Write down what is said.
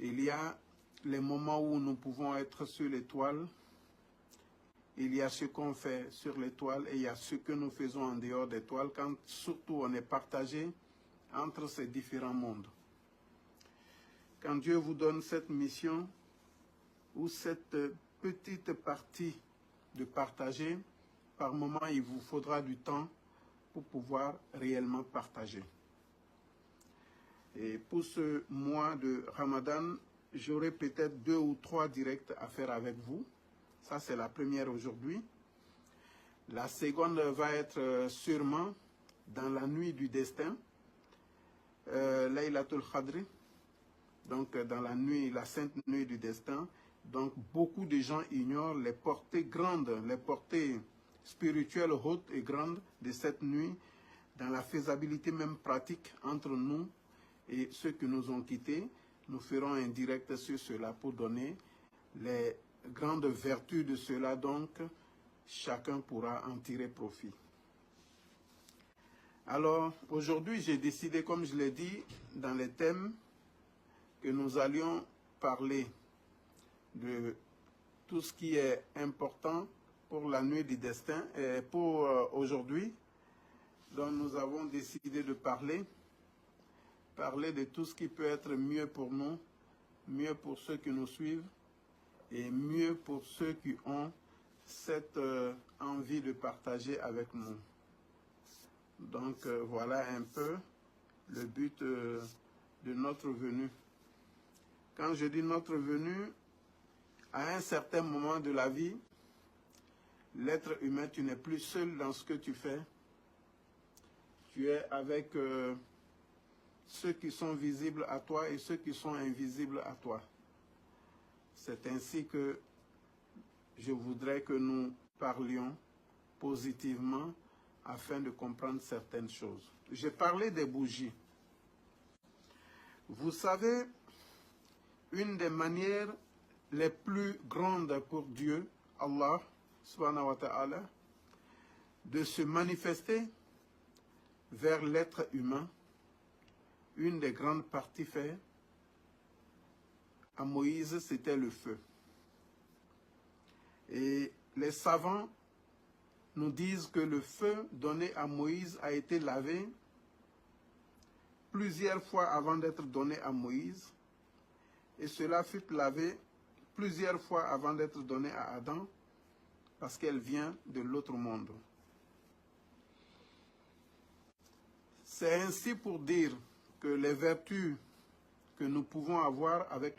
Il y a les moments où nous pouvons être sur l'étoile. Il y a ce qu'on fait sur l'étoile et il y a ce que nous faisons en dehors de l'étoile, quand surtout on est partagé entre ces différents mondes. Quand Dieu vous donne cette mission ou cette petite partie de partager, par moment il vous faudra du temps pour pouvoir réellement partager. Et pour ce mois de Ramadan, j'aurai peut-être 2 ou 3 directs à faire avec vous. Ça, c'est la première aujourd'hui. La seconde va être sûrement dans la nuit du destin, Laylatul Qadr, donc dans la nuit, la sainte nuit du destin. Donc beaucoup de gens ignorent les portées grandes, les portées spirituelles hautes et grandes de cette nuit, dans la faisabilité même pratique entre nous et ceux qui nous ont quittés. Nous ferons un direct sur cela pour donner les grandes vertus de cela, donc chacun pourra en tirer profit. Alors aujourd'hui j'ai décidé, comme je l'ai dit dans les thèmes, que nous allions parler de tout ce qui est important pour la nuit du destin et pour aujourd'hui. Donc nous avons décidé de parler de tout ce qui peut être mieux pour nous, mieux pour ceux qui nous suivent et mieux pour ceux qui ont cette envie de partager avec nous. Donc voilà un peu le but de notre venue. Quand je dis notre venue, à un certain moment de la vie, l'être humain, tu n'es plus seul dans ce que tu fais. Tu es avec ceux qui sont visibles à toi et ceux qui sont invisibles à toi. C'est ainsi que je voudrais que nous parlions positivement afin de comprendre certaines choses. J'ai parlé des bougies. Vous savez, une des manières les plus grandes pour Dieu, Allah, subhanahu wa ta'ala, de se manifester vers l'être humain, une des grandes parties faites à Moïse, c'était le feu. Et les savants nous disent que le feu donné à Moïse a été lavé plusieurs fois avant d'être donné à Moïse, et cela fut lavé plusieurs fois avant d'être donné à Adam, parce qu'elle vient de l'autre monde. C'est ainsi pour dire que les vertus que nous pouvons avoir avec